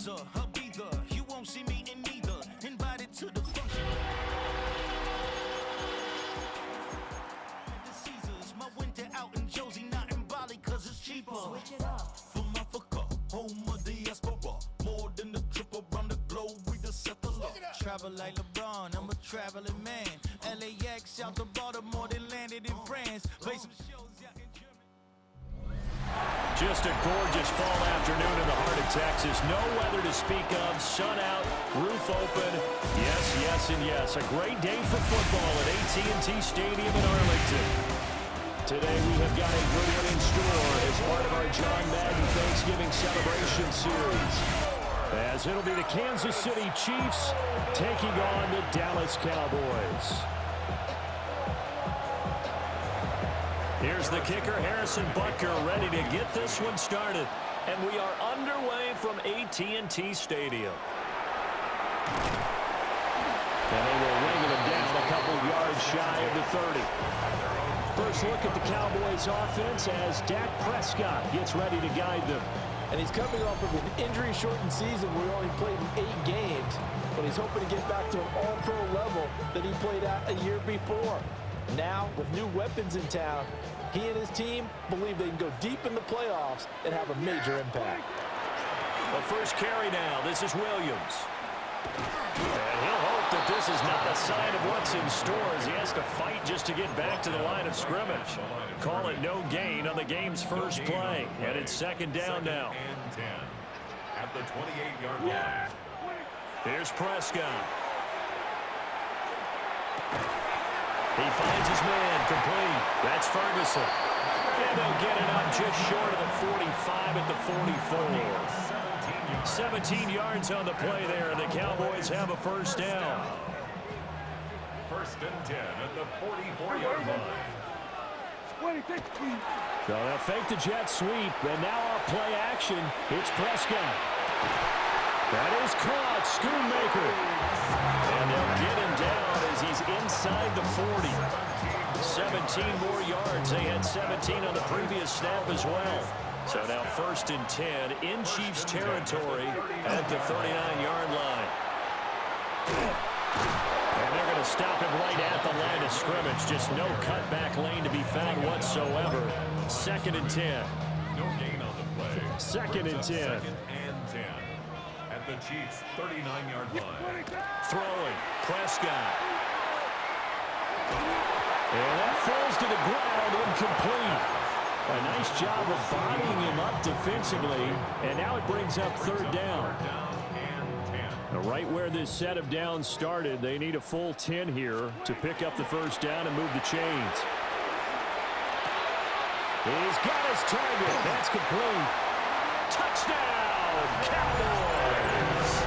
Caesar, I'll be there. You won't see me in neither. Invited to the function. The Caesars, my winter out in Josie, not in Bali, cause it's cheaper. Switch it up. From Africa, home of the diaspora. More than the trip around the globe, we just set the law. Travel like LeBron, I'm a traveling man. LAX out to Baltimore, then landed in France. Play some shows out in Germany. Just a gorgeous fall afternoon in the heart of Texas. No weather to speak of. Sun out, roof open. Yes, yes, and yes. A great day for football at AT&T Stadium in Arlington. Today we have got a good one in store as part of our John Madden Thanksgiving Celebration Series. As it'll be the Kansas City Chiefs taking on the Dallas Cowboys. Here's the kicker, Harrison Butker, ready to get this one started. And we are underway from AT&T Stadium. And they will wrangle him down a couple yards shy of the 30. First look at the Cowboys offense as Dak Prescott gets ready to guide them. And he's coming off of an injury-shortened season where he only played in 8 games, but he's hoping to get back to an all-pro level that he played at a year before. Now, with new weapons in town, he and his team believe they can go deep in the playoffs and have a major impact. The first carry now. This is Williams. And he'll hope that this is not a sign of what's in store as he has to fight just to get back to the line of scrimmage. Call it no gain on the game's first play. And it's second down now. And 10 at the 28-yard line. Here's Prescott. He finds his man complete. That's Ferguson. And they'll get it up just short of the 45 at the 44. 17 yards on the play there, and the Cowboys have a first down. First and 10 at the 44-yard line. So they'll fake the jet sweep, and now off play action, it's Prescott. That is caught, Schoonmaker. And they'll get him down as he's inside the 40. 17 more yards. They had 17 on the previous snap as well. So now first and 10 in Chiefs territory at the 39-yard line. And they're going to stop him right at the line of scrimmage. Just no cutback lane to be found whatsoever. Second and 10. No gain on the play. Second and 10. Second and 10 at the Chiefs' 39-yard line. Throwing, Prescott. And that falls to the ground, incomplete. A nice job of bodying him up defensively, and now it brings up third down. Now, right where this set of downs started, they need a full 10 here to pick up the first down and move the chains. He's got his target. That's complete. Touchdown, Cowboys!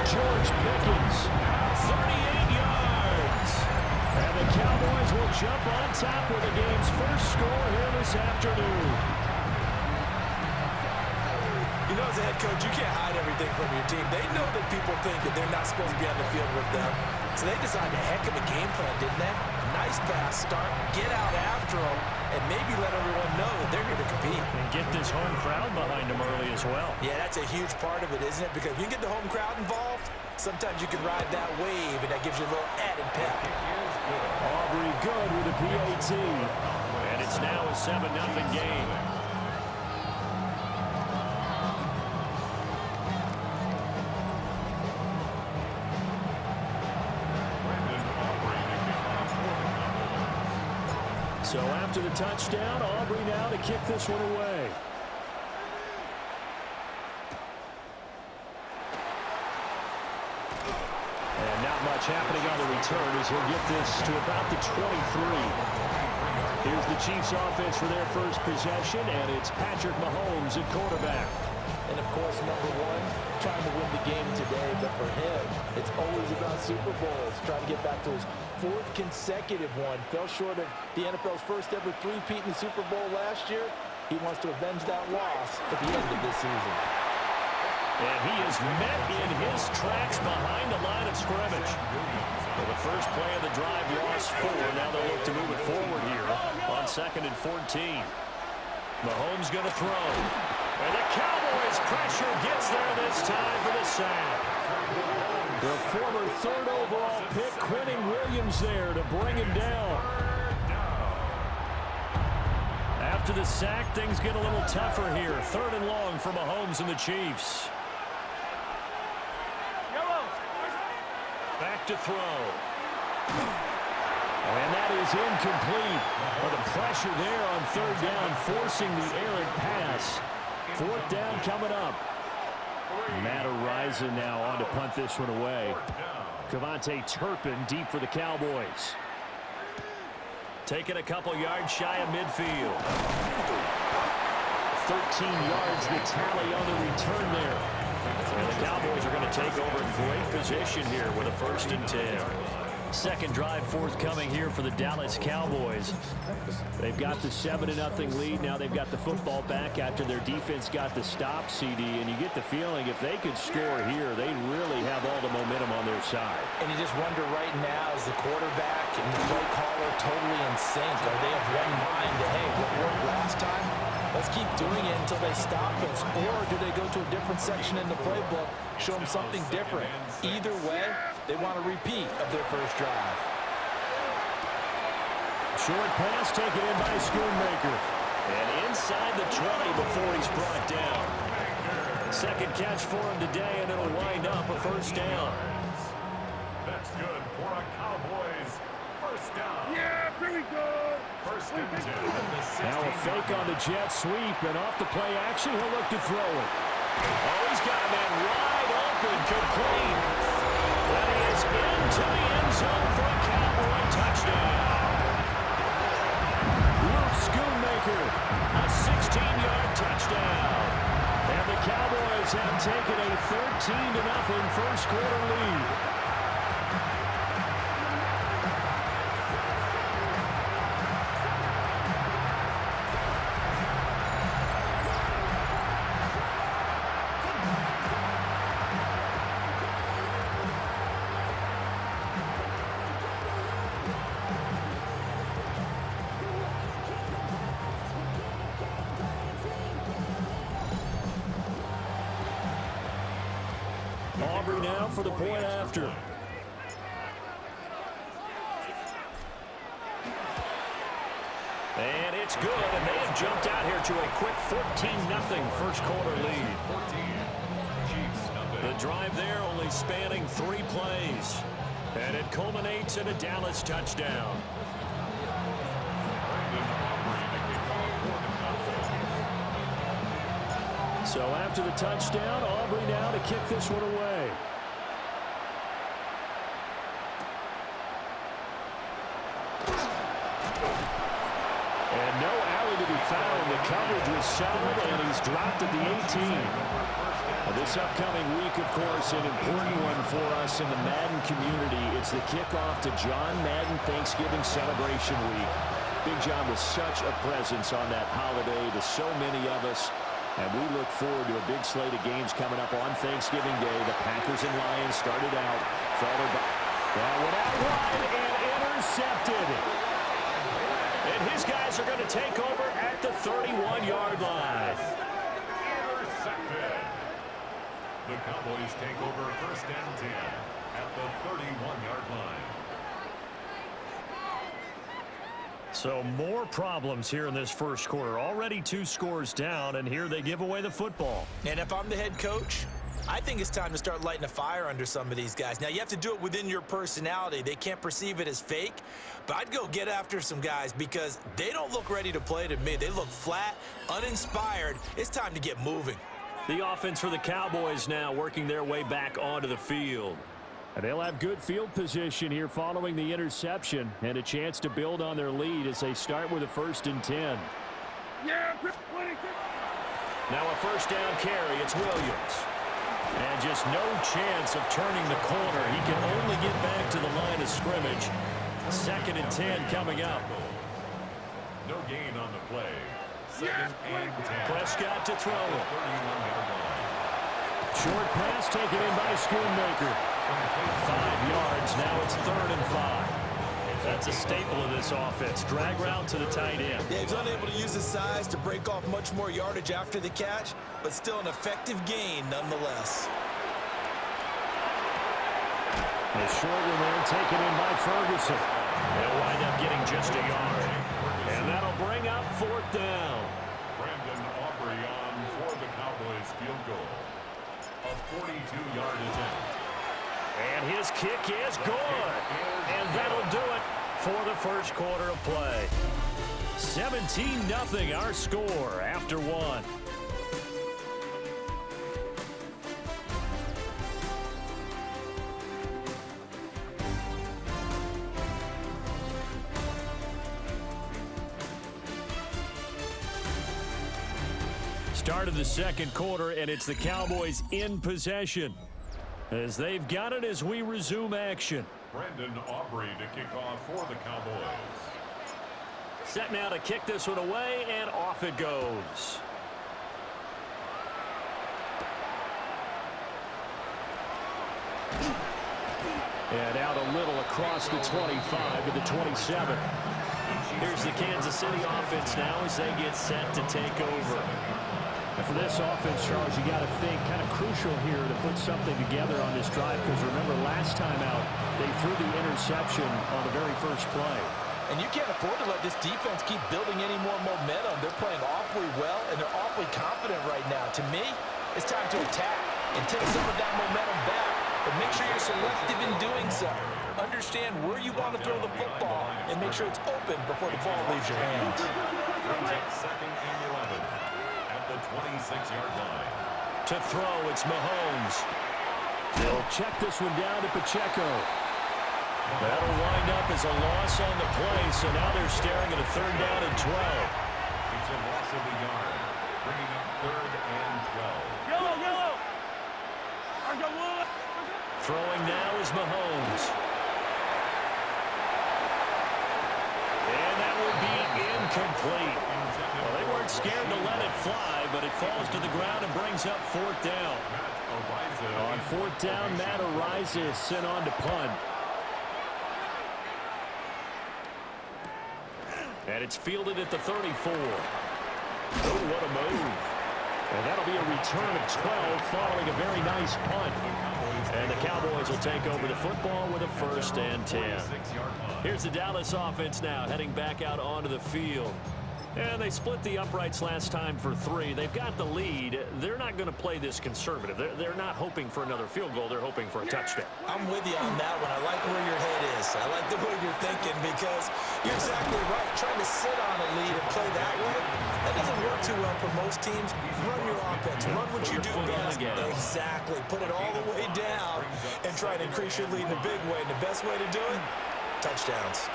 George Pickens, 38 yards. And the Cowboys will jump on top with the game's first score here this afternoon. You know, as a head coach, you can't hide everything from your team. They know that people think that they're not supposed to be on the field with them. So they designed a heck of a game plan, didn't they? Nice fast start, get out after them, and maybe let everyone know that they're here to compete. And get this home crowd behind them early as well. Yeah, that's a huge part of it, isn't it? Because if you get the home crowd involved, sometimes you can ride that wave, and that gives you a little added pep. Aubrey good with a PAT. And it's now a 7-0 game. So after the touchdown, Aubrey now to kick this one away. And not much happening on the return as he'll get this to about the 23. Here's the Chiefs offense for their first possession, and it's Patrick Mahomes at quarterback. And, of course, number one, trying to win the game today. But for him, it's always about Super Bowls, trying to get back to his 4th consecutive one. Fell short of the NFL's first ever three-peat in the Super Bowl last year. He wants to avenge that loss at the end of this season. And he is met in his tracks behind the line of scrimmage. For the first play of the drive, lost 4. Now they'll look to move it forward here on 2nd and 14. Mahomes going to throw. And the Cowboys pressure gets there this time for the sack. The former third overall pick, Quentin Williams, there to bring him down. After the sack, things get a little tougher here. 3rd and long for Mahomes and the Chiefs. Back to throw. And that is incomplete. But the pressure there on 3rd down, forcing the errant pass. 4th down coming up. Matt Araiza now on to punt this one away. Cavante Turpin deep for the Cowboys. Taking a couple yards shy of midfield. 13 yards the tally on the return there. And the Cowboys are going to take over great position here with a 1st and 10. Second drive forthcoming here for the Dallas Cowboys. They've got the 7-0 lead. Now they've got the football back after their defense got the stop, CD. And you get the feeling if they could score here, they really have all the momentum on their side. And you just wonder right now, is the quarterback and the play caller totally in sync? Are they of one mind that, hey, what worked last time? Let's keep doing it until they stop us. Or do they go to a different section in the playbook, show them something different? Either way, they want a repeat of their first drive. Short pass taken in by Schoonmaker. And inside the 20 before he's brought down. Second catch for him today, and it'll wind up a 1st down. That's good for a Cowboys 1st down. Yeah, here we go. 1st and 10 at the 16. Now a fake on the jet sweep, and off the play action, he'll look to throw it. Oh, he's got a man wide open, complete. That is into the end zone for a Cowboy touchdown. Luke Schoonmaker, A 16-yard touchdown. and the Cowboys have taken a 13-0 first quarter lead. Aubrey now for the point after. And it's good, and they have jumped out here to a quick 14-0 first quarter lead. 14. Chiefs nothing. The drive there only spanning 3 plays. And it culminates in a Dallas touchdown. So after the touchdown, Aubrey now to kick this one away. And no alley to be found. The coverage was solid, and he's dropped at the 18. Well, this upcoming week, of course, an important one for us in the Madden community. It's the kickoff to John Madden Thanksgiving Celebration Week. Big John was such a presence on that holiday to so many of us. And we look forward to a big slate of games coming up on Thanksgiving Day. The Packers and Lions started out, followed by... That went out wide and intercepted. And his guys are going to take over at the 31-yard line. Intercepted. The Cowboys take over 1st and 10 at the 31-yard line. So more problems here in this first quarter. Already 2 scores down, and here they give away the football. And if I'm the head coach, I think it's time to start lighting a fire under some of these guys. Now, you have to do it within your personality. They can't perceive it as fake, but I'd go get after some guys because they don't look ready to play to me. They look flat, uninspired. It's time to get moving. The offense for the Cowboys now working their way back onto the field. And they'll have good field position here following the interception and a chance to build on their lead as they start with a 1st and 10. Yeah, Now a 1st down carry. It's Williams. And just no chance of turning the corner. He can only get back to the line of scrimmage. 2nd and 10 coming up. No gain on the play. 2nd and 10. Prescott to throw it. 31-yard line. Short pass taken in by Schoonmaker. 5 yards. Now it's 3rd and 5. That's a staple of this offense. Drag route to the tight end. Yeah, he's unable to use his size to break off much more yardage after the catch, but still an effective gain nonetheless. A short one there, taken in by Ferguson. They'll wind up getting just a yard. And that'll bring up 4th down. Brandon Aubrey on for the Cowboys field goal. A 42-yard attempt. And his kick is good. And that'll do it for the first quarter of play. 17-0 our score after 1. Start of the second quarter, and it's the Cowboys in possession as they've got it as we resume action. Brandon Aubrey to kick off for the Cowboys. Set now to kick this one away, and off it goes. And out a little across the 25 to the 27. Here's the Kansas City offense now as they get set to take over. And for this offense, Charles, you got to think kind of crucial here to put something together on this drive, because remember last time out they threw the interception on the very first play. And you can't afford to let this defense keep building any more momentum. They're playing awfully well, and they're awfully confident right now. To me, it's time to attack and take some of that momentum back. But make sure you're selective in doing so. Understand where you want to throw the football and make sure it's open before the ball leaves your hands. Brings up 2nd and 11 at the 26-yard line. To throw, it's Mahomes. They'll check this one down to Pacheco. That'll wind up as a loss on the play, so now they're staring at a 3rd down and 12. It's a loss of a yard, bringing up 3rd and 12. Yellow! Throwing now is Mahomes. And that will be incomplete. Well, they weren't scared to let it fly, but it falls to the ground and brings up 4th down. On 4th down, Matt Araiza is sent on to punt. And it's fielded at the 34. Oh, what a move. And that'll be a return of 12 following a very nice punt. And the Cowboys will take over the football with a 1st and 10. Here's the Dallas offense now heading back out onto the field. And they split the uprights last time for 3. They've got the lead. They're not going to play this conservative. They're not hoping for another field goal. They're hoping for a touchdown. I'm with you on that one. I like where your head is. I like the way you're thinking, because you're exactly right. Trying to sit on a lead and play that way, that doesn't work too well for most teams. Run your offense. Run what you do best. Exactly. Put it all the way down and try to increase your lead in a big way. And the best way to do it, touchdowns.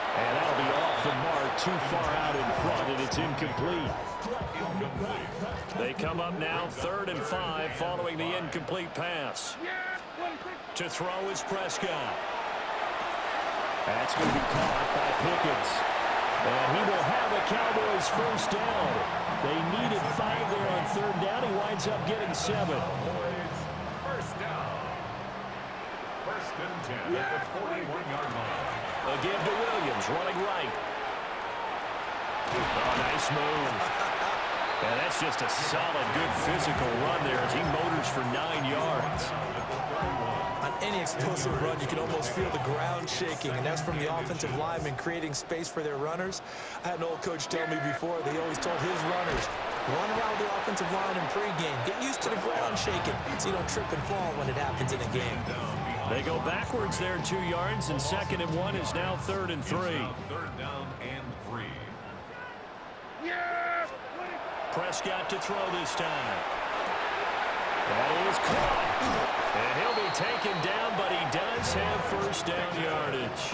And that'll be off the mark, too far out in front, and it's incomplete. They come up now 3rd and 5 following the incomplete pass. To throw is Prescott. That's going to be caught by Pickens. And he will have a Cowboys 1st down. They needed 5 there on 3rd down. He winds up getting 7. 1st down. 1st and 10 at the 41-yard line. Again to Williams, running right. Oh, nice move. And that's just a solid, good physical run there as he motors for 9 yards. On any explosive run, you can almost feel the ground shaking, and that's from the offensive linemen creating space for their runners. I had an old coach tell me before, they always told his runners, run around the offensive line in pregame. Get used to the ground shaking so you don't trip and fall when it happens in a game. They go backwards there 2 yards, and 2nd and 1 is now 3rd and 3. 3rd down and 3. Prescott to throw this time. That is caught. And he'll be taken down, but he does have 1st down yardage.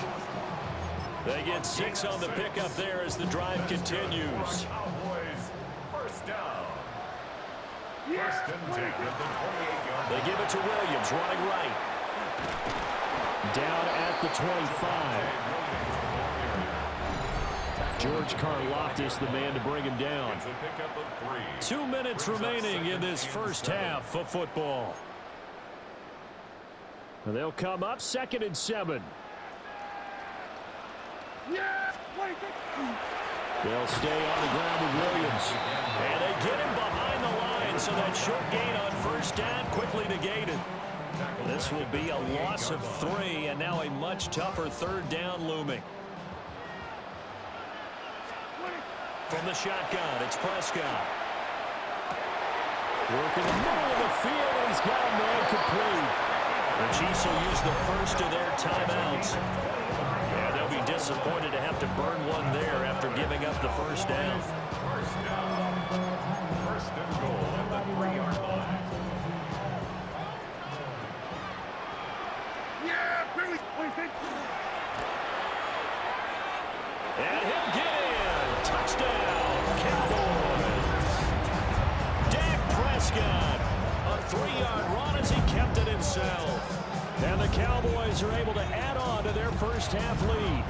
They get 6 on the pickup there as the drive continues. Cowboys 1st down. 1st and 10 at the 28-yard line. They give it to Williams, running right. Down at the 25. George Karlaftis, the man to bring him down. It's a pickup of 3. 2 minutes remaining in this first half of football. They'll come up 2nd and 7. Yeah, wait. They'll stay on the ground with Williams. And they get him behind the line, so that short gain on first down quickly negated. This will be a loss of 3, and now a much tougher third down looming. From the shotgun, it's Prescott. Working the middle of the field, and he's got a man complete. The Chiefs will use the first of their timeouts. And they'll be disappointed to have to burn one there after giving up the first down. First down. First and goal at the 3-yard line. Yeah, Billy. Wait. And he'll get in. Touchdown, Cowboys. Dak Prescott, a 3-yard run as he kept it himself. And the Cowboys are able to add on to their first half lead.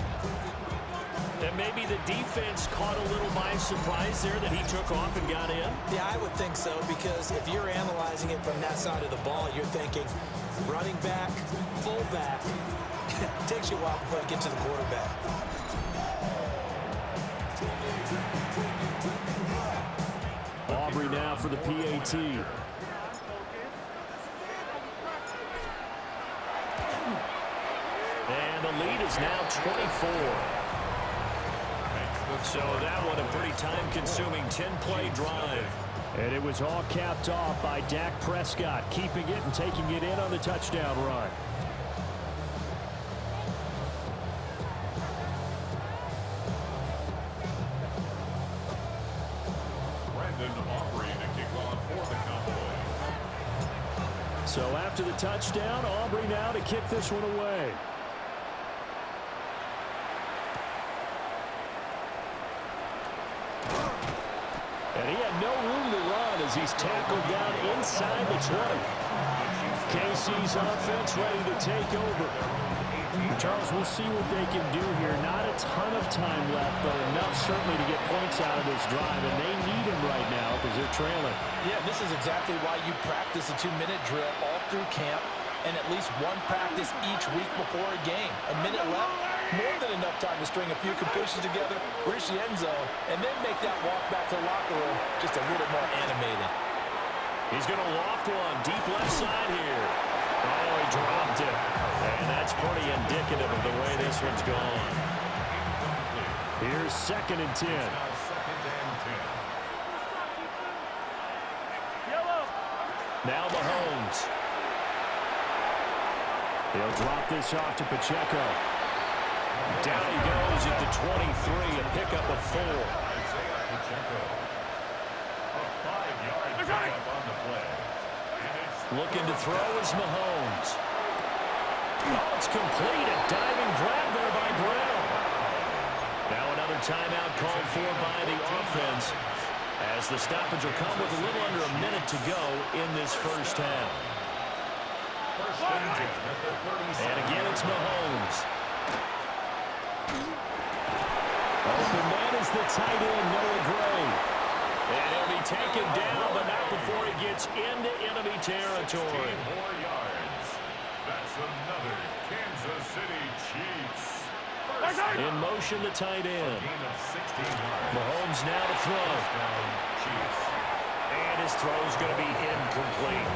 And maybe the defense caught a little by surprise there that he took off and got in. Yeah, I would think so, because if you're analyzing it from that side of the ball, you're thinking running back, fullback. It takes you a while before you get to the quarterback. Aubrey now for the PAT. And the lead is now 24. So that one a pretty time-consuming 10-play drive. And it was all capped off by Dak Prescott, keeping it and taking it in on the touchdown run. So after the touchdown, Aubrey now to kick this one away. And he had no room to run as he's tackled down inside the 20. KC's offense ready to take over. Charles, we'll see what they can do here. Not a ton of time left, but enough certainly to get points out of this drive, and they need him right now because they're trailing. Yeah, this is exactly why you practice a 2-minute drill all through camp and at least one practice each week before a game. A minute left, more than enough time to string a few completions together, reach the end zone, and then make that walk back to the locker room just a little more animated. He's going to loft one deep left side here. Oh, he dropped it. And that's pretty indicative of the way this one's gone. Here's 2nd and 10. Now Mahomes. He'll drop this off to Pacheco. Down he goes at the 23, a pickup of 4. Looking to throw is Mahomes. Oh, it's complete. A diving grab there by Brown. Now another timeout called for by the offense as the stoppage will come with a little under a minute to go in this first half. And again, it's Mahomes. Open man is the tight end, Noah Gray. And he'll be taken down, but not before he gets into enemy territory. 16 more yards. That's another Kansas City Chiefs. In motion, the tight end. Mahomes now to throw. And his throw's going to be incomplete.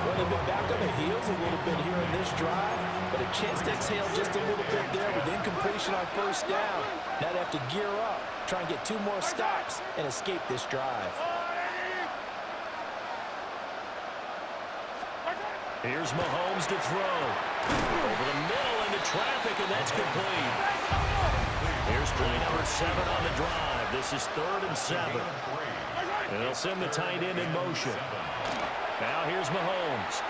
Well, they've been back on the heels a little bit here in this drive, but a chance to exhale just a little bit there with incompletion on first down. Now they have to gear up, try and get 2 more stops and escape this drive. Here's Mahomes to throw. Over the middle into traffic, and that's complete. Here's play number 7 on the drive. This is 3rd and 7. And they'll send the tight end in motion. Now here's Mahomes.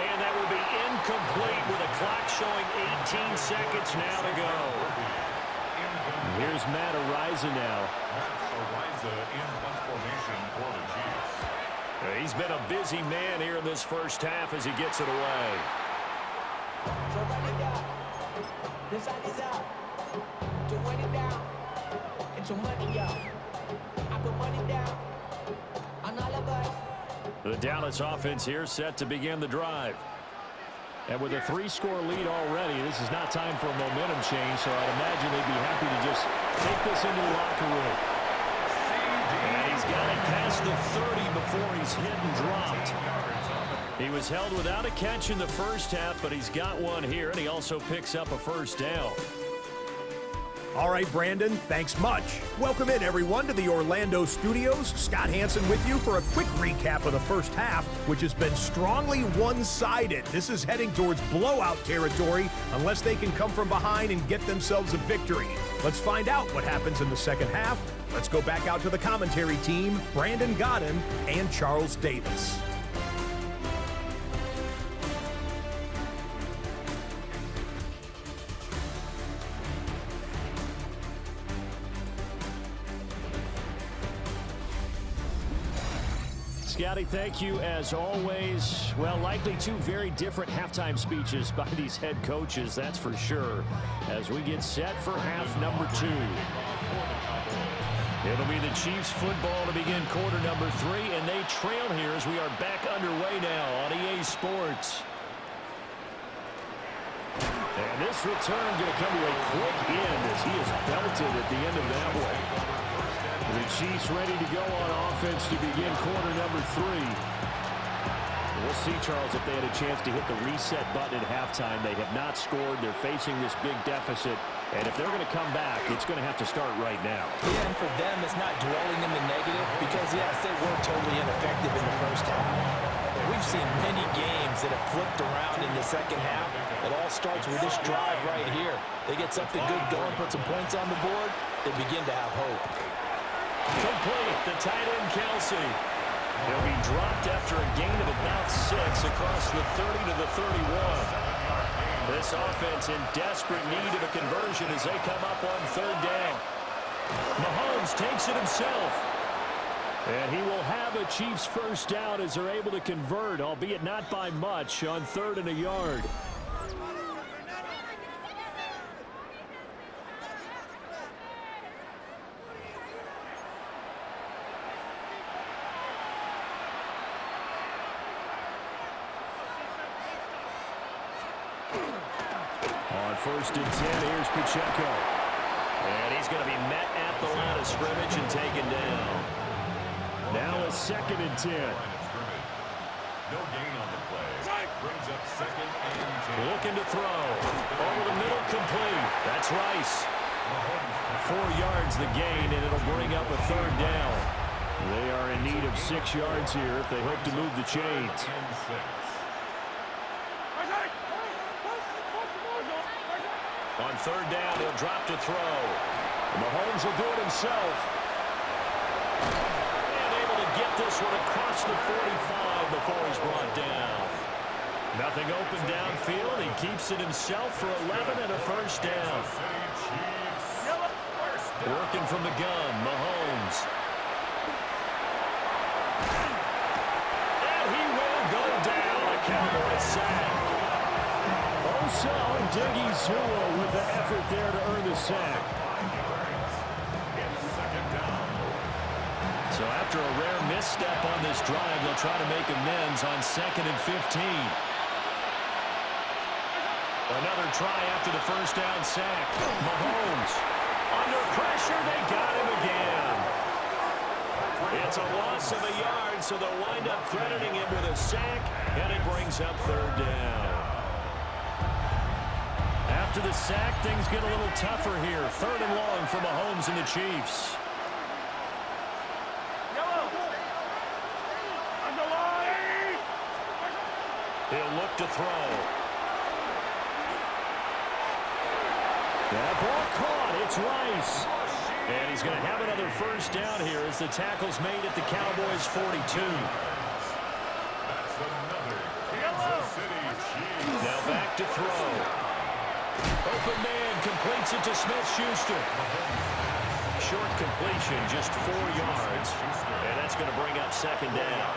And that will be incomplete with a clock showing 18 seconds now to go. Here's Matt Ariza now. Ariza in punt formation for the Chiefs. He's been a busy man here in this first half as he gets it away. So run it down. This side is out. To run it down. Get your money out. I put money down. On all of us. The Dallas offense here set to begin the drive. And with a 3-score lead already, this is not time for a momentum change, so I'd imagine they'd be happy to just take this into the locker room. And he's got it past the 30 before he's hit and dropped. He was held without a catch in the first half, but he's got one here, and he also picks up a first down. All right, Brandon, thanks much. Welcome in, everyone, to the Orlando studios. Scott Hansen with you for a quick recap of the first half, which has been strongly one-sided. This is heading towards blowout territory unless they can come from behind and get themselves a victory. Let's find out what happens in the second half. Let's go back out to the commentary team, Brandon Godden and Charles Davis. Scotty, thank you as always. Well, likely two very different halftime speeches by these head coaches, that's for sure, as we get set for half number 2. It'll be the Chiefs football to begin quarter number 3, and they trail here as we are back underway now on EA Sports. And this return going to come to a quick end as he is belted at the end of that one. The Chiefs ready to go on offense to begin quarter number 3. We'll see, Charles, if they had a chance to hit the reset button at halftime. They have not scored. They're facing this big deficit. And if they're going to come back, it's going to have to start right now. Yeah, and for them, it's not dwelling in the negative because, yes, they were totally ineffective in the first half. But we've seen many games that have flipped around in the second half. It all starts with this drive right here. They get something good going, put some points on the board, they begin to have hope. Complete, the tight end, Kelsey. He'll be dropped after a gain of about 6 across the 30 to the 31. This offense in desperate need of a conversion as they come up on third down. Mahomes takes it himself. And he will have a Chiefs first down as they're able to convert, albeit not by much, on 3rd and a yard. On 1st and 10, here's Pacheco. And he's going to be met at the line of scrimmage and taken down. Now a 2nd and 10. No gain on the play. Brings up 2nd and 10. Looking to throw. Over the middle, complete. That's Rice. 4 yards the gain, and it'll bring up a 3rd down. They are in need of 6 yards here if they hope to move the chains. On 3rd down, he'll drop to throw. Mahomes will do it himself. And able to get this one across the 45 before he's brought down. Nothing open downfield. He keeps it himself for 11 and a first down. Working from the gun, Mahomes. And he will go down. A Cowboys sack. Diggy with the effort there to earn the sack. So after a rare misstep on this drive, they'll try to make amends on 2nd and 15. Another try after the first down sack. Mahomes under pressure. They got him again. It's a loss of a yard, so they'll wind up crediting him with a sack, and it brings up 3rd down. After the sack, things get a little tougher here. 3rd and long for Mahomes and the Chiefs. He'll look to throw. That ball caught. It's Rice. And he's going to have another first down here as the tackle's made at the Cowboys' 42. That's another Kansas City Chiefs. Now back to throw. Open man completes it to Smith-Schuster. Short completion, just 4 yards. And that's going to bring up 2nd down.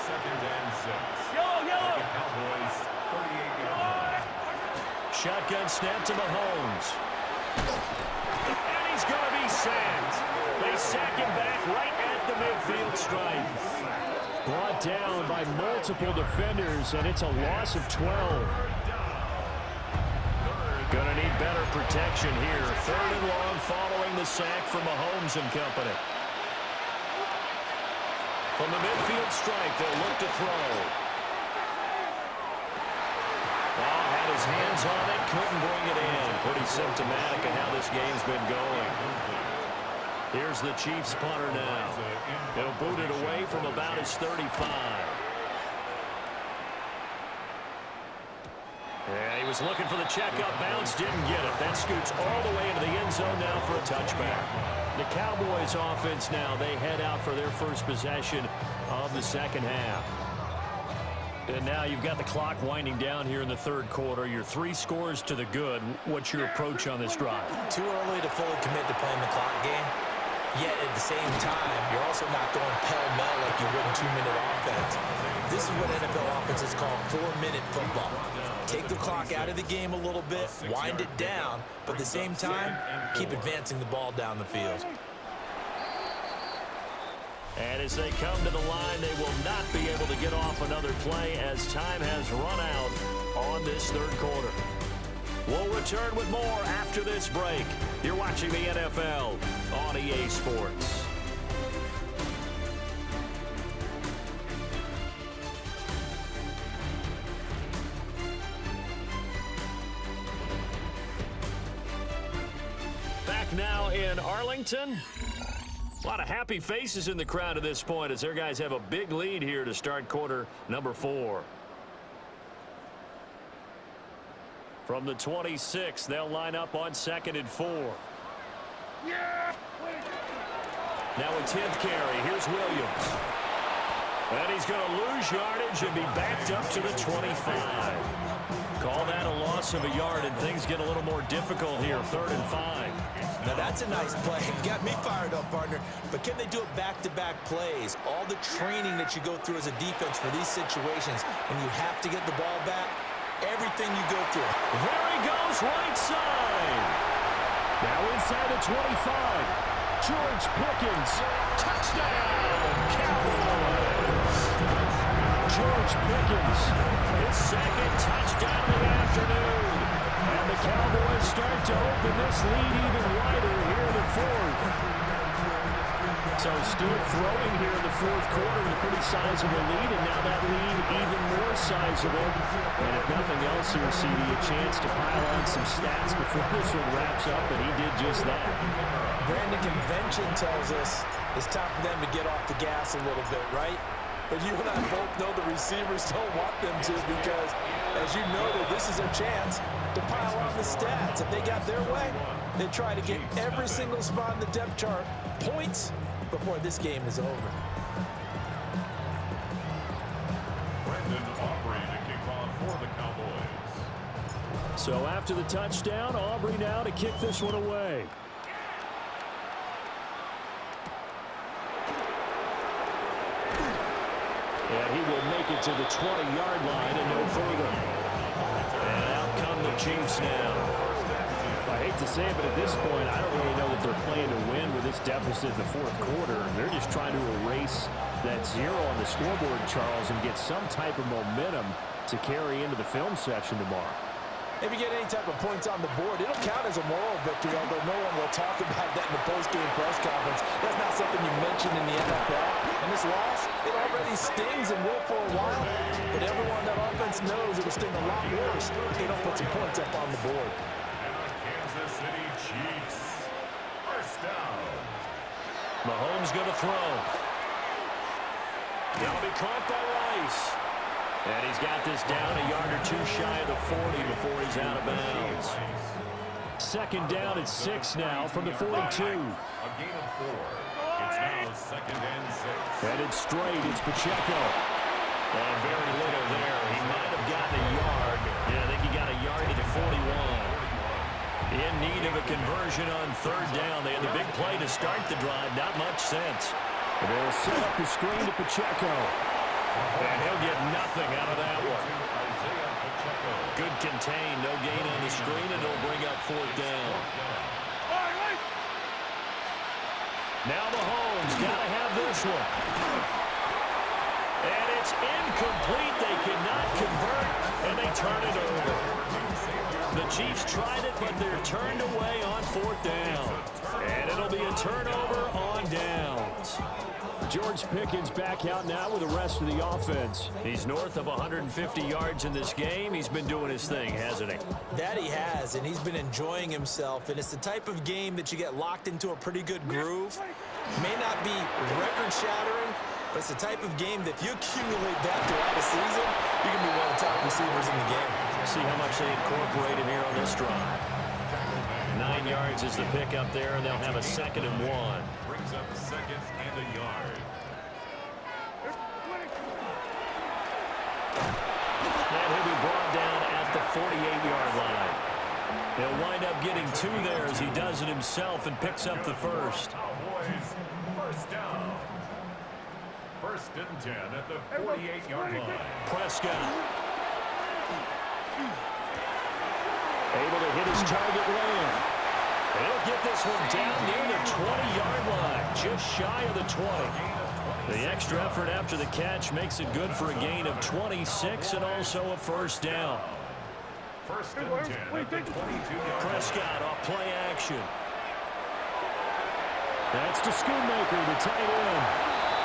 2nd and 6. The Cowboys 38-yard line. Shotgun snap to Mahomes. And he's going to be sacked. They sack him back right at the midfield stripe. Brought down by multiple defenders, and it's a loss of 12. Gonna need better protection here. 3rd and long following the sack from Mahomes and company. From the midfield stripe, they'll look to throw. Ball had his hands on it, couldn't bring it in. Pretty symptomatic of how this game's been going. Here's the Chiefs punter now. He'll boot it away from about his 35. Yeah, he was looking for the checkup bounce, didn't get it. That scoots all the way into the end zone now for a touchback. The Cowboys offense now, they head out for their first possession of the second half. And now you've got the clock winding down here in the 3rd quarter. You're 3 scores to the good. What's your approach on this drive? Too early to fully commit to playing the clock game. Yet at the same time, you're also not going pell-mell like you would in 2-minute offense. This is what NFL offenses call 4-minute football. Take the clock out of the game a little bit, wind it down, but at the same time, keep advancing the ball down the field. And as they come to the line, they will not be able to get off another play as time has run out on this 3rd quarter. We'll return with more after this break. You're watching the NFL on EA Sports. Back now in Arlington. A lot of happy faces in the crowd at this point as their guys have a big lead here to start quarter number 4. From the 26, they'll line up on 2nd and 4. Now a 10th carry. Here's Williams. And he's going to lose yardage and be backed up to the 25. Call that a loss of a yard, and things get a little more difficult here. 3rd and 5. Now that's a nice play. Got me fired up, partner. But can they do it back-to-back plays? All the training that you go through as a defense for these situations, when you have to get the ball back, everything you go through. There he goes, right side. Now inside the 25. George Pickens. Touchdown, Cowboys. George Pickens. His 2nd touchdown of the afternoon. And the Cowboys start to open this lead even wider here in the 4th. So still throwing here in the 4th quarter with a pretty sizable lead, and now that lead even more sizable. And if nothing else here, CD, a chance to pile on some stats before this one wraps up, and he did just that. Brandon, convention tells us it's time for them to get off the gas a little bit, right? But you and I both know the receivers don't want them to because, as you noted, this is their chance to pile on the stats. If they got their way, they try to get every single spot in the depth chart points before this game is over. Brandon Aubrey to kick off for the Cowboys. So after the touchdown, Aubrey now to kick this one away. And he will make it to the 20-yard line and no further. And out come the Chiefs now. I hate to say it, but at this point, I don't really know that they're playing to win with this deficit in the 4th quarter. They're just trying to erase that 0 on the scoreboard, Charles, and get some type of momentum to carry into the film session tomorrow. If you get any type of points on the board, it'll count as a moral victory, although no one will talk about that in the post-game press conference. That's not something you mention in the NFL. And this loss, it already stings and will for a while. But everyone on that offense knows it'll sting a lot worse if they don't put some points up on the board. And the Kansas City Chiefs. First down. Mahomes going to throw. That'll be caught by Rice. And he's got this down a yard or 2 shy of the 40 before he's out of bounds. 2nd down at 6 now from the 42. A gain of 4. It's now 2nd and 6. Headed straight, it's Pacheco. And very little there. He might have gotten a yard. Yeah, I think he got a yard to the 41. In need of a conversion on 3rd down. They had the big play to start the drive. Not much sense. They'll set up the screen to Pacheco. And he'll get nothing out of that one. Good contain, no gain on the screen, and it'll bring up 4th down. Now Mahomes got to have this one. And it's incomplete. They cannot convert, and they turn it over. The Chiefs tried it, but they're turned away on 4th down. And it'll be a turnover on downs. George Pickens back out now with the rest of the offense. He's north of 150 yards in this game. He's been doing his thing, hasn't he? That he has, and he's been enjoying himself. And it's the type of game that you get locked into a pretty good groove. May not be record-shattering, but it's the type of game that if you accumulate that throughout the season, you can be one of the top receivers in the game. See how much they incorporate him here on this drive. 9 yards is the pickup there, and they'll have a 2nd and 1. Brings up 2nd and a yard. And he'll be brought down at the 48-yard line. He'll wind up getting 2 there as he does it himself and picks up the first. Cowboys, first down. 1st and 10 at the 48-yard line. Prescott. Able to hit his target land. He'll get this one down near the 20-yard line, just shy of the 20. The extra effort after the catch makes it good for a gain of 26 and also a first down. 1st and 10 at the 22-yard line. Prescott off play action. That's to Schoonmaker, the tight end.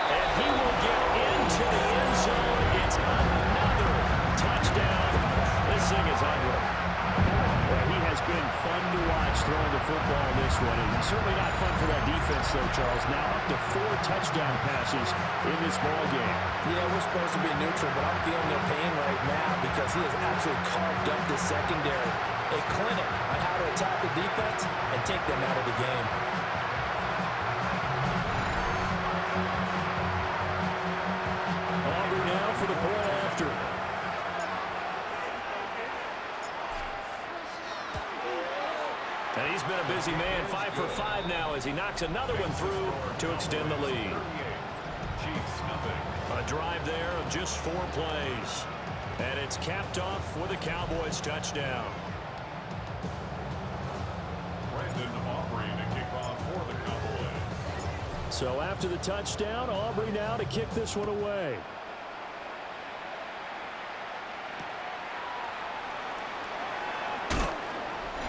And he will get into the end zone. It's another touchdown. This thing is ugly. Well, he has been fun to watch throwing the football in this one. And certainly not fun for that defense, though, Charles. Now up to 4 touchdown passes in this ball game. Yeah, we're supposed to be neutral, but I'm feeling their pain right now because he has absolutely carved up the secondary. A clinic on how to attack the defense and take them out of the game. Aubrey now for the point after. And he's been a busy man, 5 for 5 now as he knocks another one through to extend the lead. Chiefs, nothing. A drive there of just 4 plays. And it's capped off with a Cowboys touchdown. Brandon Aubrey to kick off for the Cowboys. So after the touchdown, Aubrey now to kick this one away.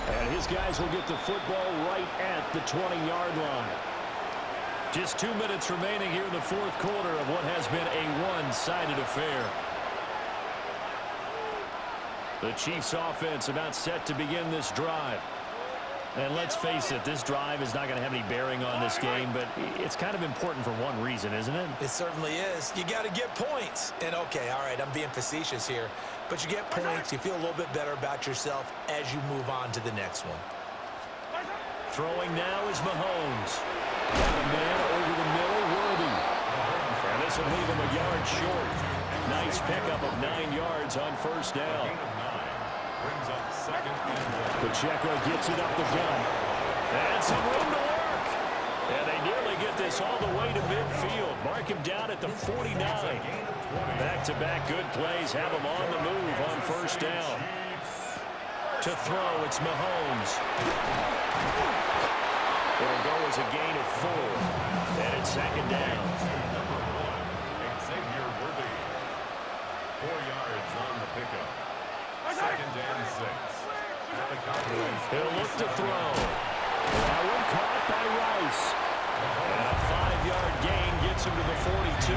And his guys will get the football right at the 20-yard line. Just 2 minutes remaining here in the 4th quarter of what has been a one-sided affair. The Chiefs offense about set to begin this drive. And let's face it, this drive is not going to have any bearing on this game, but it's kind of important for one reason, isn't it? It certainly is. You got to get points. And okay, all right, I'm being facetious here, but you get points, you feel a little bit better about yourself as you move on to the next one. Throwing now is Mahomes. Got a man over the middle, Worthy. And this will leave him a yard short. Nice pickup of 9 yards on first down. Brings up 2nd and 1. Pacheco gets it up the gun. And some room to work. And they nearly get this all the way to midfield. Mark him down at the 49. Back-to-back good plays have him on the move on first down. To throw, it's Mahomes. It'll go as a gain of 4. And it's 2nd down. Xavier Worthy. 4 yards on the pickup. 2nd and 6. At the Cowboys. He'll look to throw. That one caught by Rice. And a 5-yard gain gets him to the 42.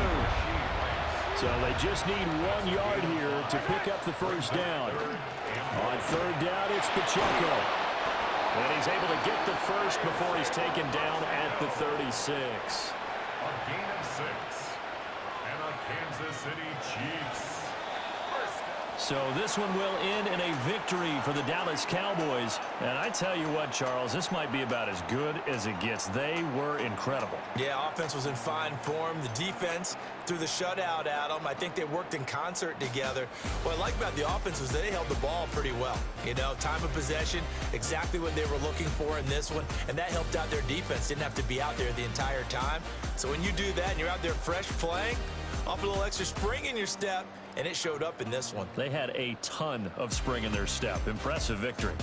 So they just need 1 yard here to pick up the first down. On 3rd down, it's Pacheco. And he's able to get the first before he's taken down at the 36. A gain of 6. And a Kansas City Chiefs. So this one will end in a victory for the Dallas Cowboys. And I tell you what, Charles, this might be about as good as it gets. They were incredible. Yeah, offense was in fine form. The defense threw the shutout at them. I think they worked in concert together. What I like about the offense was they held the ball pretty well. You know, time of possession, exactly what they were looking for in this one. And that helped out their defense. Didn't have to be out there the entire time. So when you do that and you're out there fresh playing, off a little extra spring in your step, and it showed up in this one. They had a ton of spring in their step. Impressive victory.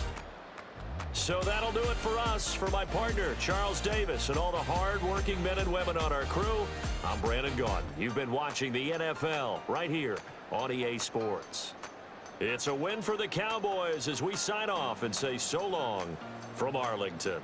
So that'll do it for us. For my partner, Charles Davis, and all the hard-working men and women on our crew, I'm Brandon Gaudin. You've been watching the NFL right here on EA Sports. It's a win for the Cowboys as we sign off and say so long from Arlington.